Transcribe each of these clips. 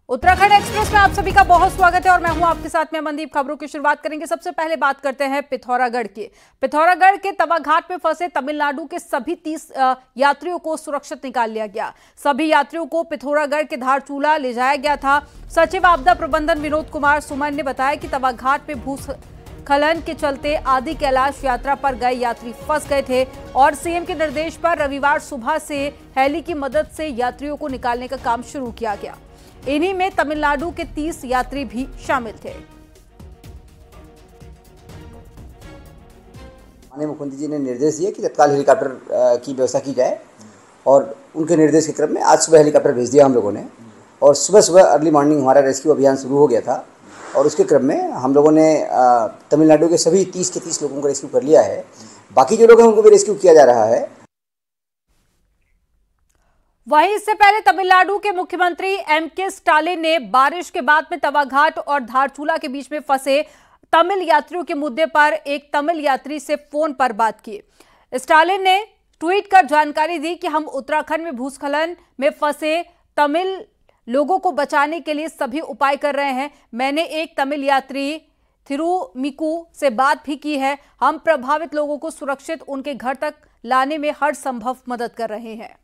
Uttarakhand express में आप सभी का बहुत स्वागत है और मैं हूं आपके साथ में मनदीप। खबरों की शुरुआत करेंगे। सबसे पहले बात करते हैं पिथौरागढ़ की। पिथौरागढ़ के तवा घाट में फंसे तमिलनाडु के सभी 30 यात्रियों को सुरक्षित निकाल लिया गया। सभी यात्रियों को पिथौरागढ़ के धारचूला ले जाया गया था। सचिव आपदा प्रबंधन विनोद कुमार सुमन ने बताया कि तवा घाट में भूस्खलन के चलते आदि कैलाश यात्रा पर गए यात्री फंस गए थे और सीएम के निर्देश पर रविवार सुबह से हेली की मदद से यात्रियों को निकालने का काम शुरू किया गया। इन्हीं में तमिलनाडु के 30 यात्री भी शामिल थे। माननीय मुख्यमंत्री जी ने निर्देश दिए कि तत्काल हेलीकॉप्टर की व्यवस्था की जाए और उनके निर्देश के क्रम में आज सुबह हेलीकॉप्टर भेज दिया हम लोगों ने और सुबह सुबह अर्ली मॉर्निंग हमारा रेस्क्यू अभियान शुरू हो गया था और उसके क्रम में हम लोगों ने तमिलनाडु के सभी 30 के 30 लोगों को रेस्क्यू कर लिया है। बाकी जो लोग हैं उनको भी रेस्क्यू किया जा रहा है। वहीं इससे पहले तमिलनाडु के मुख्यमंत्री एमके स्टालिन ने बारिश के बाद में तवाघाट और धारचूला के बीच में फंसे तमिल यात्रियों के मुद्दे पर एक तमिल यात्री से फोन पर बात की। स्टालिन ने ट्वीट कर जानकारी दी कि हम उत्तराखंड में भूस्खलन में फंसे तमिल लोगों को बचाने के लिए सभी उपाय कर रहे हैं। मैंने एक तमिल यात्री थिरुमिकू से बात भी की है। हम प्रभावित लोगों को सुरक्षित उनके घर तक लाने में हर संभव मदद कर रहे हैं।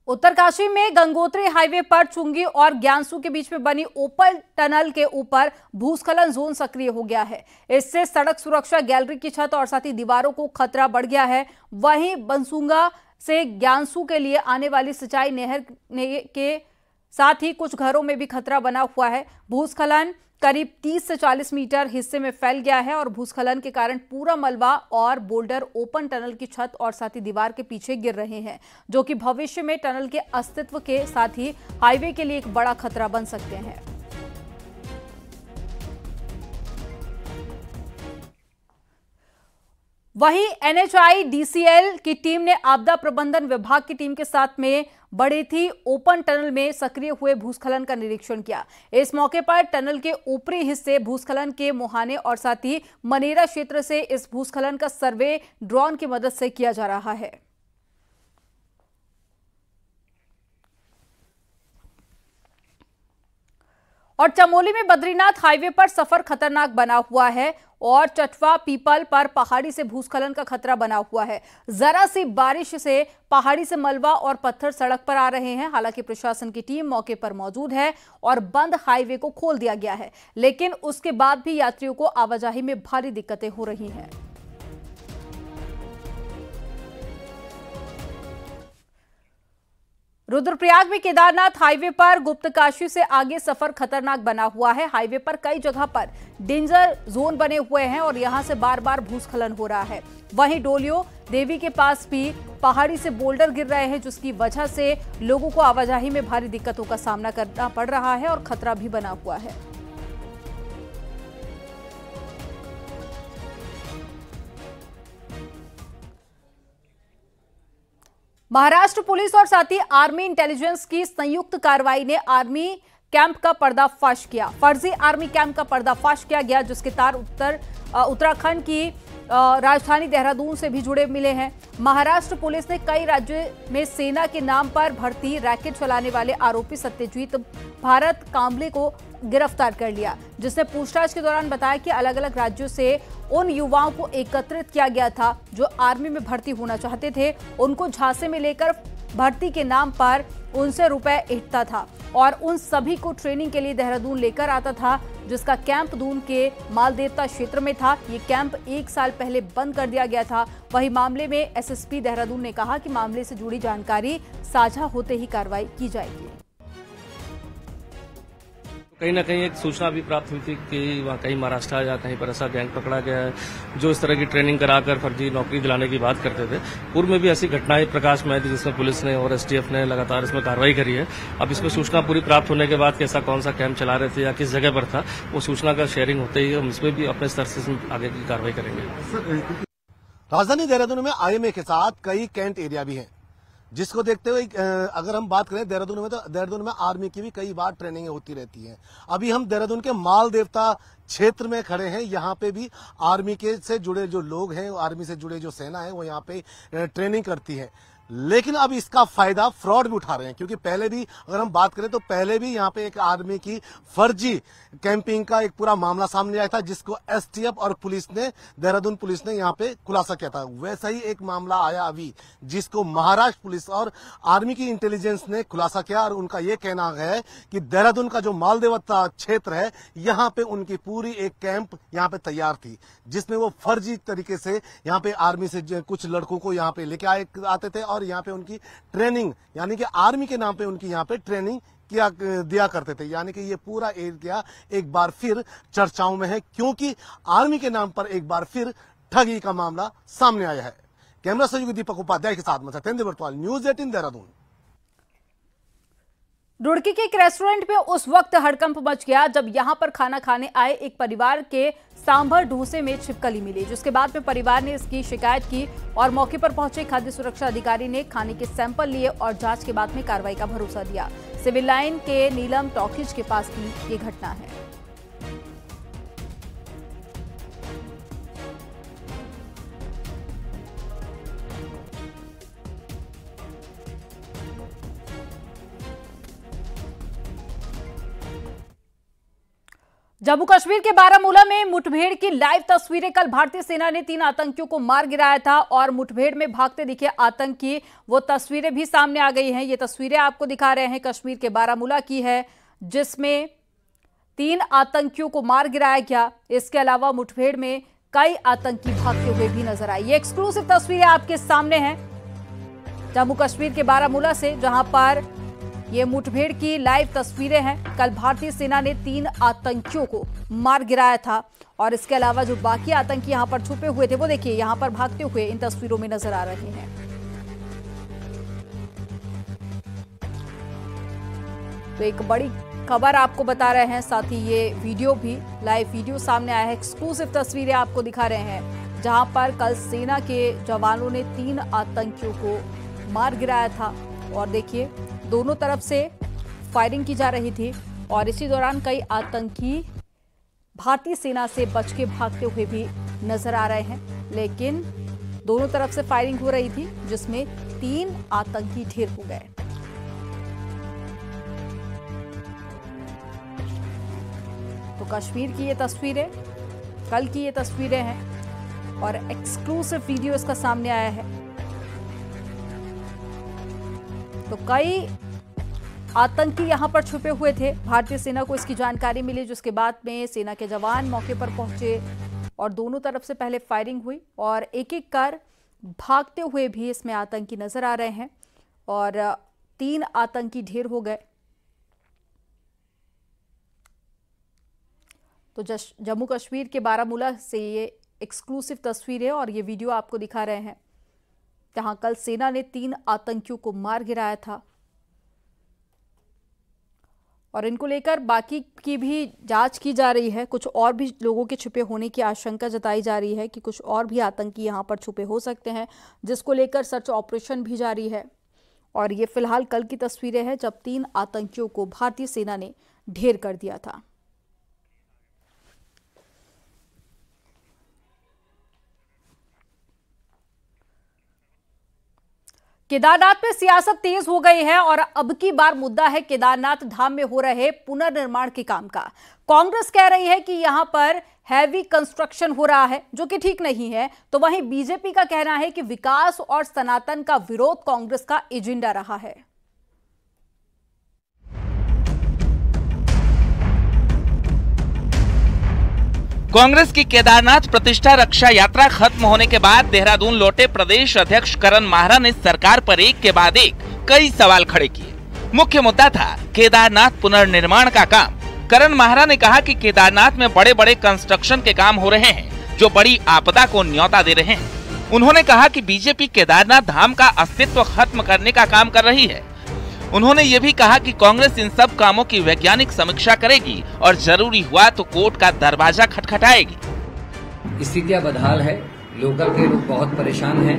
उत्तरकाशी में गंगोत्री हाईवे पर चुंगी और ज्ञानसू के बीच में बनी ओपन टनल के ऊपर भूस्खलन जोन सक्रिय हो गया है। इससे सड़क सुरक्षा, गैलरी की छत और साथ ही दीवारों को खतरा बढ़ गया है। वहीं बनसूंगा से ज्ञानसू के लिए आने वाली सिंचाई नहर के साथ ही कुछ घरों में भी खतरा बना हुआ है। भूस्खलन करीब 30 से 40 मीटर हिस्से में फैल गया है और भूस्खलन के कारण पूरा मलबा और बोल्डर ओपन टनल की छत और साथ ही दीवार के पीछे गिर रहे हैं, जो कि भविष्य में टनल के अस्तित्व के साथ ही हाईवे के लिए एक बड़ा खतरा बन सकते हैं। वहीं NHIDCL की टीम ने आपदा प्रबंधन विभाग की टीम के साथ में बड़ेथी ओपन टनल में सक्रिय हुए भूस्खलन का निरीक्षण किया। इस मौके पर टनल के ऊपरी हिस्से भूस्खलन के मुहाने और साथ ही मनेरा क्षेत्र से इस भूस्खलन का सर्वे ड्रोन की मदद से किया जा रहा है। और चमोली में बद्रीनाथ हाईवे पर सफर खतरनाक बना हुआ है और चटवा पीपल पर पहाड़ी से भूस्खलन का खतरा बना हुआ है। जरा सी बारिश से पहाड़ी से मलबा और पत्थर सड़क पर आ रहे हैं। हालांकि प्रशासन की टीम मौके पर मौजूद है और बंद हाईवे को खोल दिया गया है, लेकिन उसके बाद भी यात्रियों को आवाजाही में भारी दिक्कतें हो रही हैं। रुद्रप्रयाग में केदारनाथ हाईवे पर गुप्तकाशी से आगे सफर खतरनाक बना हुआ है। हाईवे पर कई जगह पर डेंजर जोन बने हुए हैं और यहां से बार बार भूस्खलन हो रहा है। वहीं डोलियो देवी के पास भी पहाड़ी से बोल्डर गिर रहे हैं, जिसकी वजह से लोगों को आवाजाही में भारी दिक्कतों का सामना करना पड़ रहा है और खतरा भी बना हुआ है। महाराष्ट्र पुलिस और साथ ही आर्मी इंटेलिजेंस की संयुक्त कार्रवाई ने आर्मी कैंप का पर्दाफाश किया। फर्जी आर्मी कैंप का पर्दाफाश किया गया, जिसके तार उत्तराखंड की राजधानी देहरादून से भी जुड़े मिले हैं। महाराष्ट्र पुलिस ने कई राज्यों में सेना के नाम पर भर्ती रैकेट चलाने वाले आरोपी सत्यजीत भारत कांबले को गिरफ्तार कर लिया, जिसने पूछताछ के दौरान बताया कि अलग अलग राज्यों से उन युवाओं को एकत्रित किया गया था जो आर्मी में भर्ती होना चाहते थे। उनको झांसे में लेकर भर्ती के नाम पर उनसे रुपए ऐंठता था और उन सभी को ट्रेनिंग के लिए देहरादून लेकर आता था, जिसका कैंप दून के मालदेवता क्षेत्र में था। ये कैंप 1 साल पहले बंद कर दिया गया था। वही मामले में एसएसपी देहरादून ने कहा कि मामले से जुड़ी जानकारी साझा होते ही कार्रवाई की जाएगी। कहीं ना कहीं एक सूचना भी प्राप्त हुई थी कि वहाँ कहीं महाराष्ट्र या कहीं पर ऐसा गैंग पकड़ा गया है जो इस तरह की ट्रेनिंग कराकर फर्जी नौकरी दिलाने की बात करते थे। पूर्व में भी ऐसी घटनाएं प्रकाश में आई थी, जिसमें पुलिस ने और एसटीएफ ने लगातार इसमें कार्रवाई करी है। अब इसमें सूचना पूरी प्राप्त होने के बाद कैसा कौन सा कैंप चला रहे थे या किस जगह पर था, वो सूचना का शेयरिंग होते ही हम इसमें भी अपने स्तर से आगे की कार्रवाई करेंगे। राजधानी देहरादून में आईएमए के साथ कई कैंट एरिया भी हैं, जिसको देखते हुए अगर हम बात करें देहरादून में, तो देहरादून में आर्मी की भी कई बार ट्रेनिंग होती रहती है। अभी हम देहरादून के माल देवता क्षेत्र में खड़े हैं। यहाँ पे भी आर्मी के से जुड़े जो लोग हैं, आर्मी से जुड़े जो सेना है, वो यहाँ पे ट्रेनिंग करती है। लेकिन अब इसका फायदा फ्रॉड भी उठा रहे हैं, क्योंकि पहले भी अगर हम बात करें तो पहले भी यहाँ पे एक आर्मी की फर्जी कैंपिंग का एक पूरा मामला सामने आया था, जिसको एसटीएफ और पुलिस ने, देहरादून पुलिस ने यहाँ पे खुलासा किया था। वैसा ही एक मामला आया अभी, जिसको महाराष्ट्र पुलिस और आर्मी की इंटेलिजेंस ने खुलासा किया, और उनका ये कहना है कि देहरादून का जो मालदेवता क्षेत्र है, यहाँ पे उनकी पूरी एक कैंप यहाँ पे तैयार थी, जिसमें वो फर्जी तरीके से यहाँ पे आर्मी से कुछ लड़कों को यहाँ पे लेके आते थे और यहाँ पे उनकी ट्रेनिंग, यानी कि आर्मी के नाम पे उनकी यहाँ पे ट्रेनिंग दिया करते थे। यानी कि ये पूरा एरिया एक बार फिर चर्चाओं में है, क्योंकि आर्मी के नाम पर एक बार फिर ठगी का मामला सामने आया है। कैमरा सहयोगी दीपक उपाध्याय के साथ मैं सत्येंद्र बर्तवाल, न्यूज़ 18 देहरादून। रुड़की के एक रेस्टोरेंट में उस वक्त हड़कंप मच गया जब यहां पर खाना खाने आए एक परिवार के सांभर ढोसे में छिपकली मिली, जिसके बाद में परिवार ने इसकी शिकायत की और मौके पर पहुंचे खाद्य सुरक्षा अधिकारी ने खाने के सैंपल लिए और जांच के बाद में कार्रवाई का भरोसा दिया। सिविल लाइन के नीलम टॉकीज के पास की ये घटना है। जम्मू कश्मीर के बारामूला में मुठभेड़ की लाइव तस्वीरें। कल भारतीय सेना ने 3 आतंकियों को मार गिराया था और मुठभेड़ में भागते दिखे आतंकी, वो तस्वीरें भी सामने आ गई हैं। ये तस्वीरें आपको दिखा रहे हैं, कश्मीर के बारामूला की है, जिसमें 3 आतंकियों को मार गिराया गया। इसके अलावा मुठभेड़ में कई आतंकी भागते हुए भी नजर आए। ये एक्सक्लूसिव तस्वीरें आपके सामने हैं जम्मू कश्मीर के बारामूला से, जहां पर ये मुठभेड़ की लाइव तस्वीरें हैं। कल भारतीय सेना ने 3 आतंकियों को मार गिराया था और इसके अलावा जो बाकी आतंकी यहां पर छुपे हुए थे, वो देखिए यहां पर भागते हुए इन तस्वीरों में नजर आ रहे हैं। तो एक बड़ी खबर आपको बता रहे हैं, साथ ही ये वीडियो भी, लाइव वीडियो सामने आया है। एक्सक्लूसिव तस्वीरें आपको दिखा रहे हैं, जहां पर कल सेना के जवानों ने 3 आतंकियों को मार गिराया था और देखिए दोनों तरफ से फायरिंग की जा रही थी और इसी दौरान कई आतंकी भारतीय सेना से बच के भागते हुए भी नजर आ रहे हैं। लेकिन दोनों तरफ से फायरिंग हो रही थी, जिसमें 3 आतंकी ढेर हो गए। तो कश्मीर की ये तस्वीरें, कल की ये तस्वीरें हैं और एक्सक्लूसिव वीडियो इसका सामने आया है। तो कई आतंकी यहां पर छुपे हुए थे। भारतीय सेना को इसकी जानकारी मिली, जिसके बाद में सेना के जवान मौके पर पहुंचे और दोनों तरफ से पहले फायरिंग हुई और एक एक कर भागते हुए भी इसमें आतंकी नजर आ रहे हैं और 3 आतंकी ढेर हो गए। तो जम्मू कश्मीर के बारामूला से ये एक्सक्लूसिव तस्वीरें और ये वीडियो आपको दिखा रहे हैं, जहां कल सेना ने 3 आतंकियों को मार गिराया था और इनको लेकर बाकी की भी जांच की जा रही है। कुछ और भी लोगों के छुपे होने की आशंका जताई जा रही है कि कुछ और भी आतंकी यहां पर छुपे हो सकते हैं, जिसको लेकर सर्च ऑपरेशन भी जारी है। और ये फिलहाल कल की तस्वीरें हैं जब 3 आतंकियों को भारतीय सेना ने ढेर कर दिया था। केदारनाथ में सियासत तेज हो गई है और अब की बार मुद्दा है केदारनाथ धाम में हो रहे पुनर्निर्माण के काम का। कांग्रेस कह रही है कि यहां पर हैवी कंस्ट्रक्शन हो रहा है, जो कि ठीक नहीं है। तो वहीं बीजेपी का कहना है कि विकास और सनातन का विरोध कांग्रेस का एजेंडा रहा है। कांग्रेस की केदारनाथ प्रतिष्ठा रक्षा यात्रा खत्म होने के बाद देहरादून लौटे प्रदेश अध्यक्ष करण माहरा ने सरकार पर एक के बाद एक कई सवाल खड़े किए। मुख्य मुद्दा था केदारनाथ पुनर्निर्माण का काम। करण माहरा ने कहा कि केदारनाथ में बड़े बड़े कंस्ट्रक्शन के काम हो रहे हैं, जो बड़ी आपदा को न्योता दे रहे हैं। उन्होंने कहा कि बीजेपी केदारनाथ धाम का अस्तित्व खत्म करने का काम कर रही है। उन्होंने ये भी कहा कि कांग्रेस इन सब कामों की वैज्ञानिक समीक्षा करेगी और जरूरी हुआ तो कोर्ट का दरवाजा खटखटाएगी। स्थितियां बदहाल है, लोकल के लोग बहुत परेशान हैं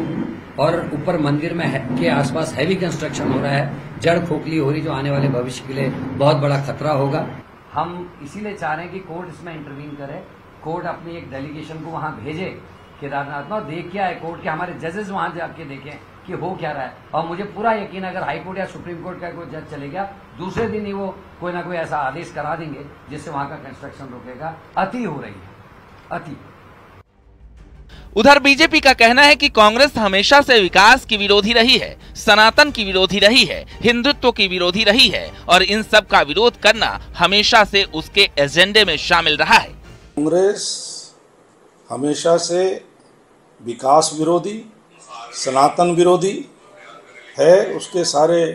और ऊपर मंदिर में के आसपास हैवी कंस्ट्रक्शन हो रहा है, जड़ खोखली हो रही, जो आने वाले भविष्य के लिए बहुत बड़ा खतरा होगा। हम इसीलिए चाह रहे हैं कि कोर्ट इसमें इंटरवीन करे, कोर्ट अपनी एक डेलीगेशन को वहां भेजे केदारनाथ में और देख के आए, कोर्ट के हमारे जजेस वहां जाके देखें कि हो क्या रहा है। और मुझे पूरा यकीन अगर हाई कोर्ट या सुप्रीम कोर्ट का कोई जज चले गया, दूसरे दिन ही वो कोई ना कोई ऐसा आदेश करा देंगे जिससे वहां का कंस्ट्रक्शन रुकेगा। अति हो रही है, अति। उधर बीजेपी का कहना है कि कांग्रेस हमेशा से विकास की विरोधी रही है, सनातन की विरोधी रही है, हिंदुत्व की विरोधी रही है और इन सब का विरोध करना हमेशा से उसके एजेंडे में शामिल रहा है। कांग्रेस हमेशा से विकास विरोधी, सनातन विरोधी है। उसके सारे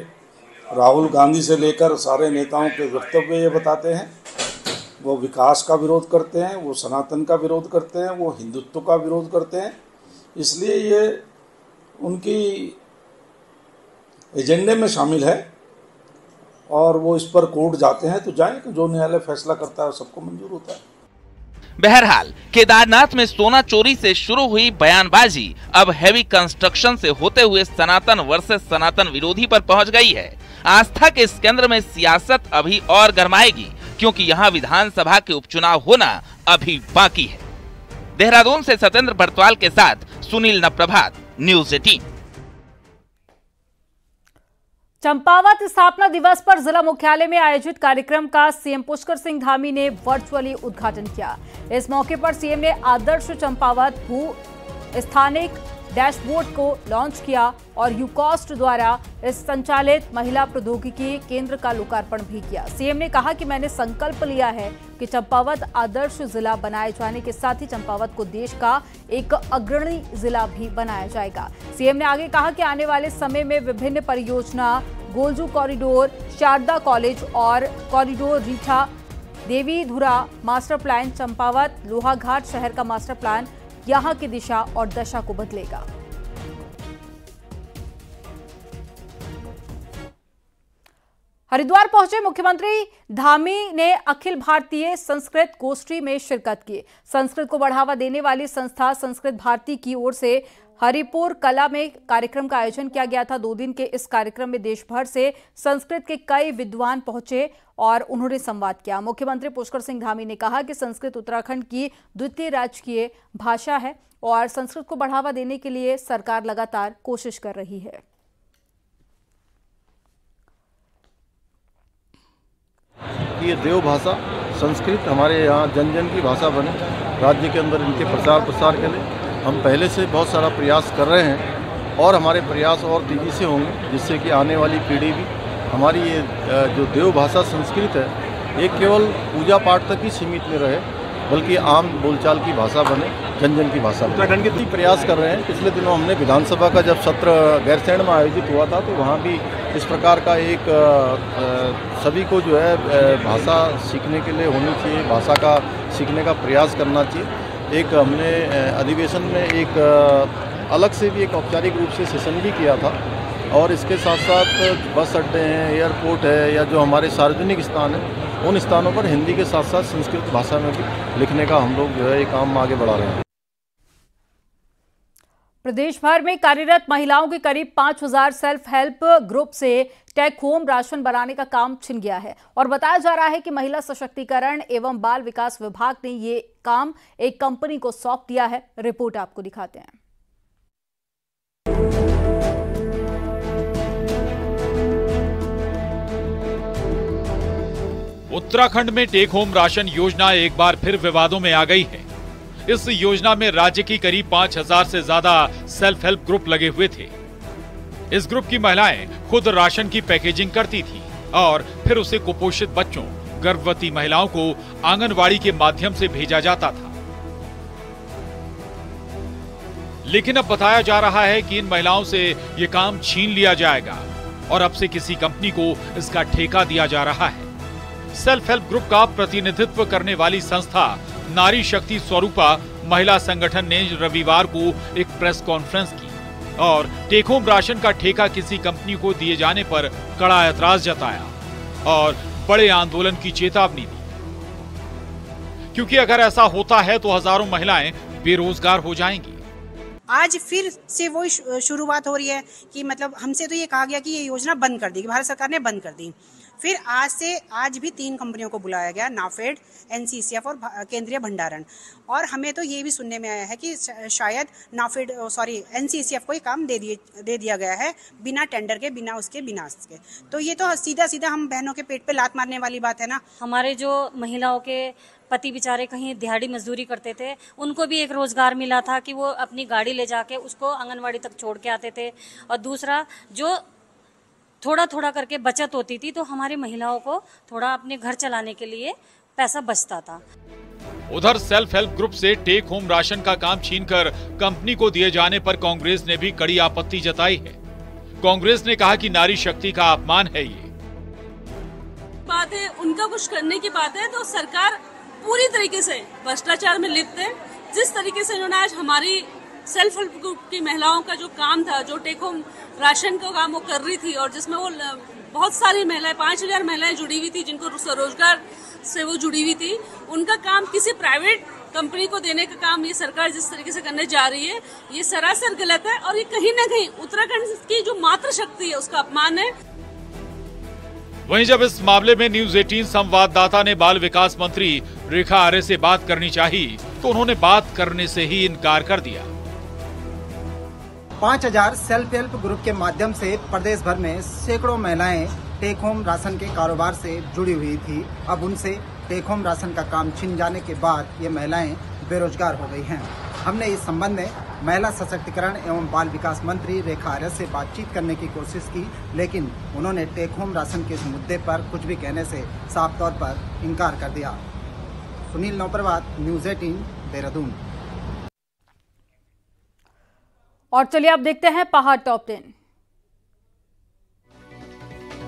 राहुल गांधी से लेकर सारे नेताओं के वक्तव्य ये बताते हैं, वो विकास का विरोध करते हैं, वो सनातन का विरोध करते हैं, वो हिंदुत्व का विरोध करते हैं। इसलिए ये उनकी एजेंडे में शामिल है और वो इस पर कोर्ट जाते हैं तो जाएं, जो न्यायालय फैसला करता है सबको मंजूर होता है। बहरहाल केदारनाथ में सोना चोरी से शुरू हुई बयानबाजी अब हैवी कंस्ट्रक्शन से होते हुए सनातन वर्सेस सनातन विरोधी पर पहुंच गई है। आस्था के इस केंद्र में सियासत अभी और गरमाएगी, क्योंकि यहां विधानसभा के उपचुनाव होना अभी बाकी है। देहरादून से सत्येंद्र बरतवाल के साथ सुनील नप्रभात, न्यूज़ 18। चंपावत स्थापना दिवस पर जिला मुख्यालय में आयोजित कार्यक्रम का सीएम पुष्कर सिंह धामी ने वर्चुअली उद्घाटन किया। इस मौके पर सीएम ने आदर्श चंपावत भू स्थानिक डैशबोर्ड को लॉन्च किया और यूकॉस्ट द्वारा इस संचालित महिला प्रौद्योगिकी केंद्र का लोकार्पण भी किया। सीएम ने कहा कि मैंने संकल्प लिया है कि चंपावत आदर्श जिला बनाए जाने के साथ ही चंपावत को देश का एक अग्रणी जिला भी बनाया जाएगा। सीएम ने आगे कहा कि आने वाले समय में विभिन्न परियोजना, गोलजू कॉरिडोर, शारदा कॉलेज और कॉरिडोर रीठा देवीधुरा मास्टर प्लान, चंपावत लोहाघाट शहर का मास्टर प्लान यहां की दिशा और दशा को बदलेगा। हरिद्वार पहुंचे मुख्यमंत्री धामी ने अखिल भारतीय संस्कृत गोष्ठी में शिरकत की। संस्कृत को बढ़ावा देने वाली संस्था संस्कृत भारती की ओर से हरिपुर कला में कार्यक्रम का आयोजन किया गया था। 2 दिन के इस कार्यक्रम में देश भर से संस्कृत के कई विद्वान पहुंचे और उन्होंने संवाद किया। मुख्यमंत्री पुष्कर सिंह धामी ने कहा कि संस्कृत उत्तराखंड की द्वितीय राजकीय भाषा है और संस्कृत को बढ़ावा देने के लिए सरकार लगातार कोशिश कर रही है। ये देव भाषा संस्कृत हमारे यहाँ जन जन की भाषा बने, राज्य के अंदर इनके प्रचार प्रसार के लिए हम पहले से बहुत सारा प्रयास कर रहे हैं और हमारे प्रयास और तेज़ी से होंगे, जिससे कि आने वाली पीढ़ी भी हमारी ये जो देव भाषा संस्कृत है ये केवल पूजा पाठ तक ही सीमित न रहे, बल्कि आम बोलचाल की भाषा बने, जन जन की भाषा। उत्तराखंड के प्रयास कर रहे हैं। पिछले दिनों हमने विधानसभा का जब सत्र गैरसैंण में आयोजित हुआ था तो वहाँ भी इस प्रकार का एक सभी को जो है भाषा सीखने के लिए होनी चाहिए, भाषा का सीखने का प्रयास करना चाहिए। एक हमने अधिवेशन में एक अलग से भी एक औपचारिक रूप से सेशन भी किया था और इसके साथ साथ बस अड्डे हैं, एयरपोर्ट है या जो हमारे सार्वजनिक स्थान हैं उन स्थानों पर हिंदी के साथ साथ संस्कृत भाषा में भी लिखने का हम लोग जो है ये काम आगे बढ़ा रहे हैं। प्रदेश भर में कार्यरत महिलाओं के करीब 5000 सेल्फ हेल्प ग्रुप से टेक होम राशन बनाने का काम छिन गया है और बताया जा रहा है कि महिला सशक्तिकरण एवं बाल विकास विभाग ने ये काम एक कंपनी को सौंप दिया है। रिपोर्ट आपको दिखाते हैं। उत्तराखंड में टेक होम राशन योजना एक बार फिर विवादों में आ गई है। इस योजना में राज्य की करीब 5000 से ज्यादा सेल्फ हेल्प ग्रुप लगे हुए थे। इस ग्रुप की महिलाएं खुद राशन की पैकेजिंग करती थी और फिर उसे कुपोषित बच्चों, गर्भवती महिलाओं को आंगनवाड़ी के माध्यम से भेजा जाता था। लेकिन अब बताया जा रहा है कि इन महिलाओं से ये काम छीन लिया जाएगा और अब से किसी कंपनी को इसका ठेका दिया जा रहा है। सेल्फ हेल्प ग्रुप का प्रतिनिधित्व करने वाली संस्था नारी शक्ति स्वरूपा महिला संगठन ने रविवार को एक प्रेस कॉन्फ्रेंस की और टेक होम राशन का ठेका किसी कंपनी को दिए जाने पर कड़ा ऐतराज जताया और बड़े आंदोलन की चेतावनी दी, क्योंकि अगर ऐसा होता है तो हजारों महिलाएं बेरोजगार हो जाएंगी। आज फिर से वही शुरुआत हो रही है कि मतलब हमसे तो ये कहा गया कि ये योजना बंद कर दी, भारत सरकार ने बंद कर दी। फिर आज भी 3 कंपनियों को बुलाया गया, नाफेड, एनसीसीएफ और केंद्रीय भंडारण। और हमें तो ये भी सुनने में आया है कि शायद एनसीसीएफ को ये काम दे दिया गया है बिना टेंडर के, बिना उसके। तो ये तो सीधा सीधा हम बहनों के पेट पे लात मारने वाली बात है ना। हमारे जो महिलाओं के पति बेचारे कहीं दिहाड़ी मजदूरी करते थे, उनको भी एक रोजगार मिला था कि वो अपनी गाड़ी ले जाके उसको आंगनवाड़ी तक छोड़ के आते थे। और दूसरा, जो थोड़ा थोड़ा करके बचत होती थी तो हमारी महिलाओं को थोड़ा अपने घर चलाने के लिए पैसा बचता था। उधर सेल्फ हेल्प ग्रुप से टेक होम राशन का काम छीनकर कंपनी को दिए जाने पर कांग्रेस ने भी कड़ी आपत्ति जताई है। कांग्रेस ने कहा कि नारी शक्ति का अपमान है ये बात है, उनका कुछ करने की बात है तो सरकार पूरी तरीके से भ्रष्टाचार में लिप्त है। जिस तरीके से उन्होंने आज हमारी सेल्फ हेल्प ग्रुप की महिलाओं का जो काम था, जो टेक होम राशन का काम वो कर रही थी और जिसमें वो बहुत सारी महिलाएं, 5000 महिलाएं जुड़ी हुई थी जिनको स्वरोजगार से वो जुड़ी हुई थी, उनका काम किसी प्राइवेट कंपनी को देने का काम ये सरकार जिस तरीके से करने जा रही है, ये सरासर गलत है और ये कहीं न कहीं उत्तराखंड की जो मातृशक्ति है उसका अपमान है। वहीं जब इस मामले में न्यूज 18 संवाददाता ने बाल विकास मंत्री रेखा आर्य से बात करनी चाहिए तो उन्होंने बात करने से ही इनकार कर दिया। 5000 सेल्फ हेल्प ग्रुप के माध्यम से प्रदेश भर में सैकड़ों महिलाएं टेक होम राशन के कारोबार से जुड़ी हुई थी। अब उनसे टेक होम राशन का काम छिन जाने के बाद ये महिलाएं बेरोजगार हो गई हैं। हमने इस संबंध में महिला सशक्तिकरण एवं बाल विकास मंत्री रेखा आर्य से बातचीत करने की कोशिश की, लेकिन उन्होंने टेक होम राशन के इस मुद्दे पर कुछ भी कहने से साफ तौर पर इनकार कर दिया। सुनील नौपरवात, न्यूज 18, देहरादून। और चलिए अब देखते हैं पहाड़ टॉप 10।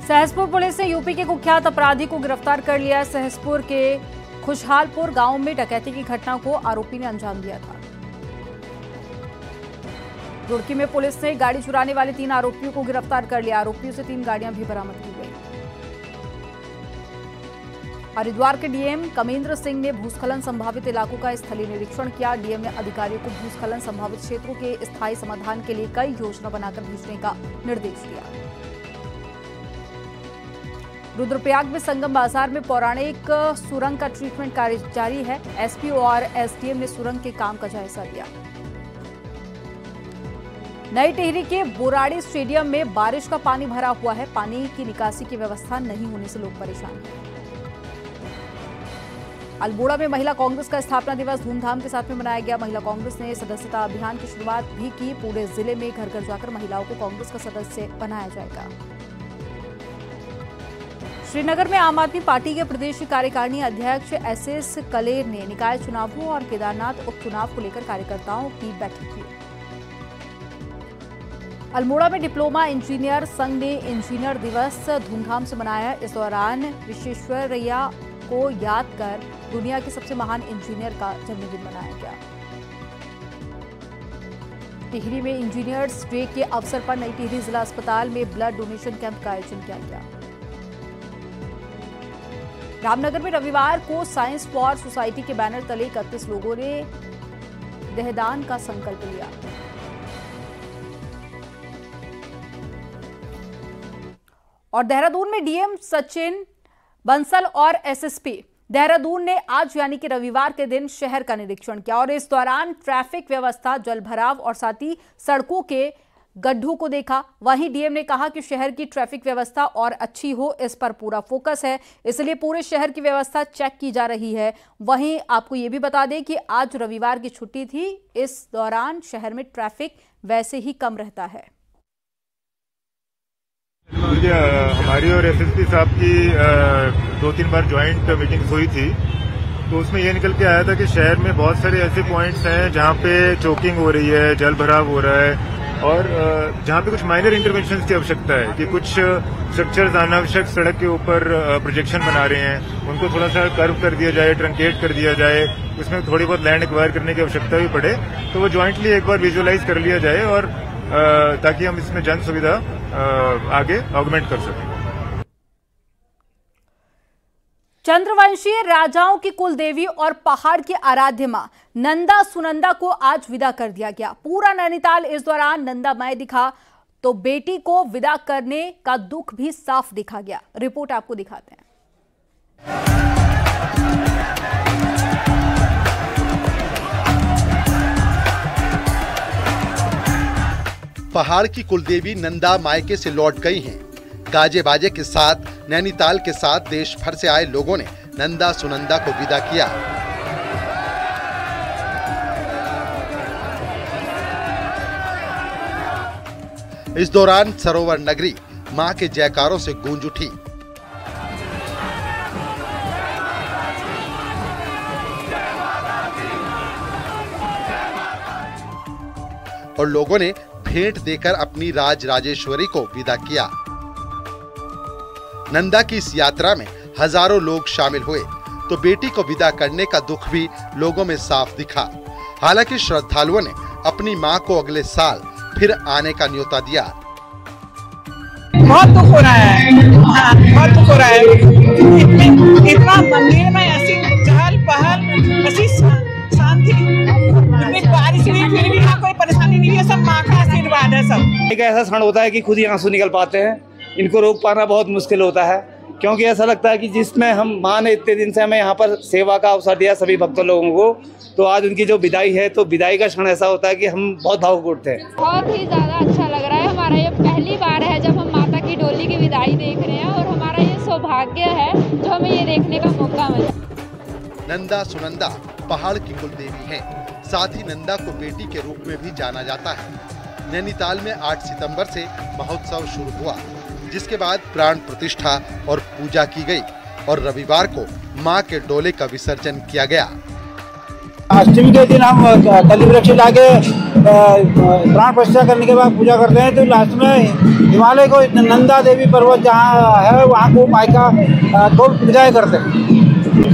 सहसपुर पुलिस ने यूपी के कुख्यात अपराधी को गिरफ्तार कर लिया। सहसपुर के खुशहालपुर गांव में डकैती की घटना को आरोपी ने अंजाम दिया था। रुड़की में पुलिस ने गाड़ी चुराने वाले 3 आरोपियों को गिरफ्तार कर लिया। आरोपियों से 3 गाड़ियां भी बरामद की गई। हरिद्वार के डीएम कमेंद्र सिंह ने भूस्खलन संभावित इलाकों का स्थलीय निरीक्षण किया। डीएम ने अधिकारियों को भूस्खलन संभावित क्षेत्रों के स्थायी समाधान के लिए कई योजना बनाकर भेजने का निर्देश दिया। रुद्रप्रयाग में संगम बाजार में पौराणिक सुरंग का ट्रीटमेंट कार्य जारी है। एसपीओ और एसडीएम ने सुरंग के काम का जायजा लिया। नई टिहरी के बोराड़ी स्टेडियम में बारिश का पानी भरा हुआ है। पानी की निकासी की व्यवस्था नहीं होने से लोग परेशान हैं। अल्मोड़ा में महिला कांग्रेस का स्थापना दिवस धूमधाम के साथ में मनाया गया। महिला कांग्रेस ने सदस्यता अभियान की शुरुआत भी की। पूरे जिले में घर घर जाकर महिलाओं को कांग्रेस का सदस्य बनाया जाएगा। श्रीनगर में आम आदमी पार्टी के प्रदेश कार्यकारिणी अध्यक्ष एसएस कलेर ने निकाय चुनावों और केदारनाथ उपचुनाव को लेकर कार्यकर्ताओं की बैठक की। अल्मोड़ा में डिप्लोमा इंजीनियर संघ ने इंजीनियर दिवस धूमधाम से मनाया। इस दौरान विश्वेश्वरैया को याद कर दुनिया के सबसे महान इंजीनियर का जन्मदिन मनाया गया। टिहरी में इंजीनियर्स डे के अवसर पर नई टिहरी जिला अस्पताल में ब्लड डोनेशन कैंप का आयोजन किया गया। रामनगर में रविवार को साइंस फॉर सोसाइटी के बैनर तले 31 लोगों ने देहदान का संकल्प लिया। और देहरादून में डीएम सचिन बंसल और एसएसपी देहरादून ने आज यानी कि रविवार के दिन शहर का निरीक्षण किया और इस दौरान ट्रैफिक व्यवस्था, जलभराव और साथ ही सड़कों के गड्ढों को देखा। वहीं डीएम ने कहा कि शहर की ट्रैफिक व्यवस्था और अच्छी हो, इस पर पूरा फोकस है, इसलिए पूरे शहर की व्यवस्था चेक की जा रही है। वहीं आपको ये भी बता दें कि आज रविवार की छुट्टी थी, इस दौरान शहर में ट्रैफिक वैसे ही कम रहता है। हमारी और एसएसपी साहब की 2-3 बार ज्वाइंट मीटिंग हुई थी, तो उसमें ये निकल के आया था कि शहर में बहुत सारे ऐसे पॉइंट्स हैं जहाँ पे चोकिंग हो रही है, जल भराव हो रहा है और जहाँ पे कुछ माइनर इंटरवेंशन की आवश्यकता है कि कुछ स्ट्रक्चर्स अनावश्यक सड़क के ऊपर प्रोजेक्शन बना रहे हैं, उनको थोड़ा सा कर्व कर दिया जाए, ट्रंकेट कर दिया जाए, उसमें थोड़ी बहुत लैंड एक्वायर करने की आवश्यकता भी पड़े, तो वो ज्वाइंटली एक बार विजुअलाइज कर लिया जाए और ताकि हम इसमें जन सुविधा आगे ऑगमेंट कर सकें। चंद्रवंशीय राजाओं की कुल देवी और पहाड़ की आराध्य मां नंदा सुनंदा को आज विदा कर दिया गया। पूरा नैनीताल इस दौरान नंदामय दिखा तो बेटी को विदा करने का दुख भी साफ दिखा गया। रिपोर्ट आपको दिखाते हैं। पहाड़ की कुलदेवी नंदा मायके से लौट गई हैं। गाजे बाजे के साथ नैनीताल के साथ देश भर से आए लोगों ने नंदा सुनंदा को विदा किया। इस दौरान सरोवर नगरी मां के जयकारों से गूंज उठी। और लोगों ने भेंट देकर अपनी राज राजेश्वरी को विदा किया। नंदा की इस यात्रा में हजारों लोग शामिल हुए तो बेटी को विदा करने का दुख भी लोगों में साफ दिखा। हालांकि श्रद्धालुओं ने अपनी मां को अगले साल फिर आने का न्योता दिया। बहुत दुख हो रहा है, बहुत दुख हो रहा है। इतना मंदिर में ऐसी चहल पहल, ऐसी शांति, बारिश हुई फिर भी यहाँ कोई परेशानी नहीं है। सब माँ का आशीर्वाद है। सब एक ऐसा क्षण होता है कि खुद ही आंसू निकल पाते हैं। इनको रोक पाना बहुत मुश्किल होता है, क्योंकि ऐसा लगता है कि जिसमें हम माँ ने इतने दिन से हमें यहाँ पर सेवा का अवसर दिया सभी भक्तों लोगों को, तो आज उनकी जो विदाई है तो विदाई का क्षण ऐसा होता है कि हम बहुत भावुक उठते हैं। बहुत ही ज्यादा अच्छा लग रहा है। हमारा ये पहली बार है जब हम माता की डोली की विदाई देख रहे हैं और हमारा ये सौभाग्य है जो हमें ये देखने का मौका मिला। नंदा सुनंदा पहाड़ की कुलदेवी है, साथ ही नंदा को बेटी के रूप में भी जाना जाता है। नैनीताल में 8 सितंबर से महोत्सव शुरू हुआ, जिसके बाद प्राण प्रतिष्ठा और पूजा की गई और रविवार को मां के डोले का विसर्जन किया गया। अष्टमी के दिन हम कली वृक्ष लाके प्राण प्रतिष्ठा करने के बाद पूजा करते हैं। तो लास्ट में हिमालय को नंदा देवी पर्वत जहाँ है वहाँ को मायका को विदाई करते हैं।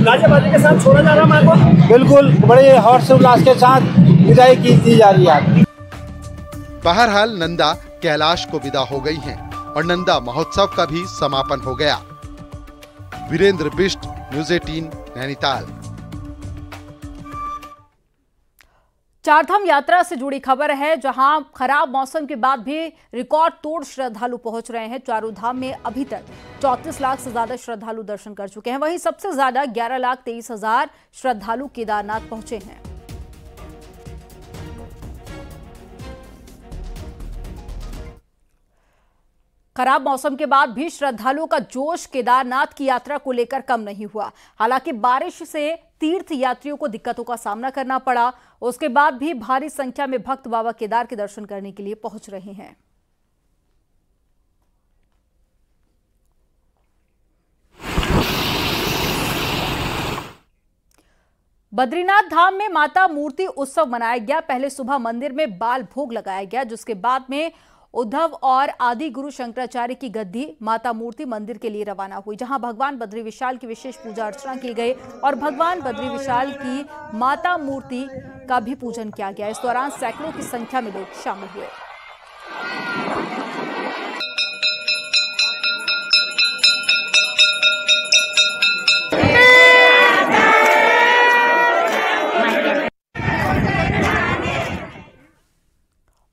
गाजे बाजे के साथ छोड़ा जा रहा मां को, बिल्कुल बड़े हर्ष उल्लास के साथ विदाई की जा रही है। बहरहाल नंदा कैलाश को विदा हो गई हैं और नंदा महोत्सव का भी समापन हो गया। वीरेंद्र बिष्ट, न्यूज़ 18 नैनीताल। चारधाम यात्रा से जुड़ी खबर है, जहां खराब मौसम के बाद भी रिकॉर्ड तोड़ श्रद्धालु पहुंच रहे हैं। चारों धाम में अभी तक 34 लाख से ज्यादा श्रद्धालु दर्शन कर चुके हैं। वहीं सबसे ज्यादा 11,23,000 श्रद्धालु केदारनाथ पहुंचे हैं। खराब मौसम के बाद भी श्रद्धालुओं का जोश केदारनाथ की यात्रा को लेकर कम नहीं हुआ। हालांकि बारिश से तीर्थ यात्रियों को दिक्कतों का सामना करना पड़ा, उसके बाद भी भारी संख्या में भक्त बाबा केदार के दर्शन करने के लिए पहुंच रहे हैं। बद्रीनाथ धाम में माता मूर्ति उत्सव मनाया गया। पहले सुबह मंदिर में बाल भोग लगाया गया, जिसके बाद में उद्धव और आदि गुरु शंकराचार्य की गद्दी माता मूर्ति मंदिर के लिए रवाना हुई, जहां भगवान बद्री विशाल की विशेष पूजा अर्चना की गई और भगवान बद्री विशाल की माता मूर्ति का भी पूजन किया गया। इस दौरान सैकड़ों की संख्या में लोग शामिल हुए।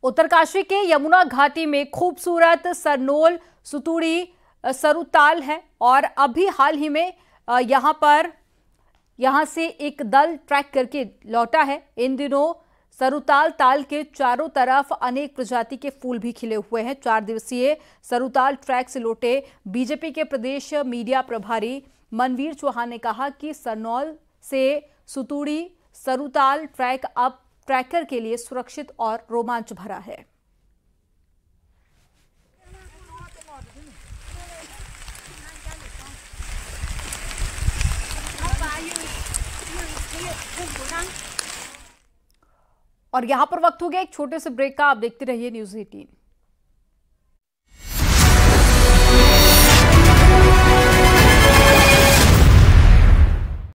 उत्तरकाशी के यमुना घाटी में खूबसूरत सरनोल सुतुड़ी सरुताल है और अभी हाल ही में यहां से एक दल ट्रैक करके लौटा है। इन दिनों सरुताल ताल के चारों तरफ अनेक प्रजाति के फूल भी खिले हुए हैं। 4 दिवसीय सरुताल ट्रैक से लौटे बीजेपी के प्रदेश मीडिया प्रभारी मनवीर चौहान ने कहा कि सरनोल से सुतुड़ी सरुताल ट्रैक अब ट्रैकर के लिए सुरक्षित और रोमांच भरा है। और यहां पर वक्त हो गया एक छोटे से ब्रेक का। आप देखते रहिए न्यूज़ 18।